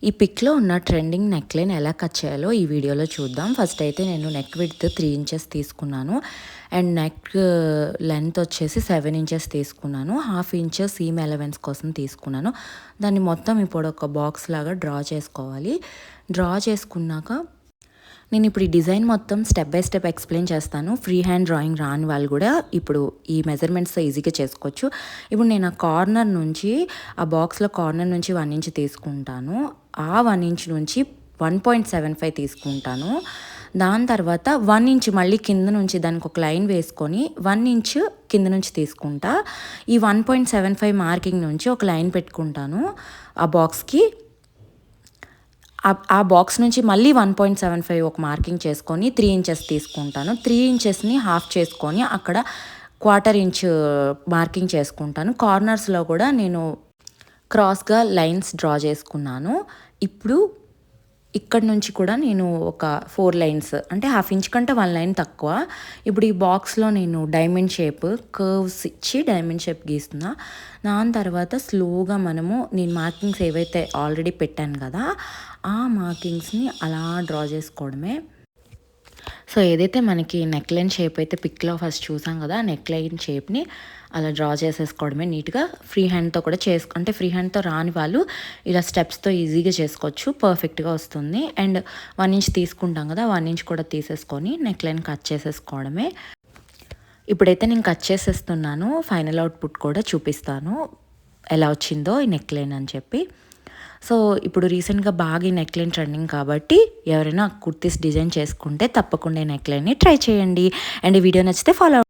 ఈ పిక్‌లో ఉన్న trending neckline ఎలా కట్ చేయాలో ఈ వీడియోలో చూద్దాం. ఫస్ట్ అయితే నేను నెక్ విడ్త్ 3 ఇంచెస్ తీసుకున్నాను. అండ్ నెక్ లెంత్ వచ్చేసి 7 ఇంచెస్ తీసుకున్నాను. హాఫ్ ఇంచ్ సీమ్ అలవెన్స్ కోసం తీసుకున్నాను. దాన్ని మొత్తం ఇప్పుడు ఒక బాక్స్ లాగా డ్రా చేసుకోవాలి. డ్రా చేసుకున్నాక నేను ఇప్పుడు ఈ డిజైన్ మొత్తం స్టెప్ బై స్టెప్ ఎక్స్ప్లెయిన్ చేస్తాను. ఫ్రీ హ్యాండ్ డ్రాయింగ్ రాని వాళ్ళు కూడా ఇప్పుడు ఈ మెజర్మెంట్స్తో ఈజీగా చేసుకోవచ్చు. ఇప్పుడు నేను ఆ కార్నర్ నుంచి ఆ బాక్స్లో కార్నర్ నుంచి 1 ఇంచ్ తీసుకుంటాను. ఆ 1 ఇంచ్ నుంచి 1.75 తీసుకుంటాను. దాని తర్వాత 1 ఇంచ్ మళ్ళీ కింద నుంచి దానికి ఒక లైన్ వేసుకొని 1 ఇంచ్ కింద నుంచి తీసుకుంటా. ఈ 1.75 మార్కింగ్ నుంచి ఒక లైన్ పెట్టుకుంటాను ఆ బాక్స్కి. ఆ బాక్స్ నుంచి మళ్ళీ 1.75 ఒక మార్కింగ్ చేసుకొని 3 ఇంచెస్ తీసుకుంటాను. 3 ఇంచెస్ని హాఫ్ చేసుకొని అక్కడ 1/4 ఇంచ్ మార్కింగ్ చేసుకుంటాను. కార్నర్స్లో కూడా నేను క్రాస్గా లైన్స్ డ్రా చేసుకున్నాను. ఇప్పుడు ఇక్కడ నుంచి కూడా నేను ఒక 4 లైన్స్ అంటే హాఫ్ ఇంచ్ కంటే 1 లైన్ తక్కువ. ఇప్పుడు ఈ బాక్స్లో నేను డైమండ్ షేప్ కర్వ్స్ ఇచ్చి డైమండ్ షేప్ గీస్తున్నా. దాని తర్వాత స్లోగా నేను మార్కింగ్స్ ఏవైతే ఆల్రెడీ పెట్టాను కదా, ఆ మార్కింగ్స్ని అలా డ్రా చేసుకోవడమే. సో ఏదైతే మనకి నెక్ లైన్ షేప్ అయితే పిక్లో ఫస్ట్ చూసాం కదా, ఆ నెక్ లైన్ షేప్ని అలా డ్రా చేసేసుకోవడమే నీట్గా. ఫ్రీ హ్యాండ్తో కూడా అంటే ఫ్రీ హ్యాండ్తో రాని వాళ్ళు ఇలా స్టెప్స్తో ఈజీగా చేసుకోవచ్చు, పర్ఫెక్ట్గా వస్తుంది. అండ్ 1 ఇంచ్ తీసుకుంటాం కదా, 1 ఇంచ్ కూడా తీసేసుకొని నెక్ లైన్ కట్ చేసేసుకోవడమే. ఇప్పుడైతే నేను కట్ చేసేస్తున్నాను. ఫైనల్ అవుట్పుట్ కూడా చూపిస్తాను ఎలా వచ్చిందో ఈ నెక్ లైన్ అని చెప్పి. సో ఇప్పుడు రీసెంట్గా బాగా ఈ నెక్ లైన్ ట్రెండింగ్ కాబట్టి ఎవరైనా కుర్తీస్ డిజైన్ చేసుకుంటే తప్పకుండా ఈ నెక్ లైన్ని ట్రై చేయండి. అండ్ ఈ వీడియో నచ్చితే ఫాలో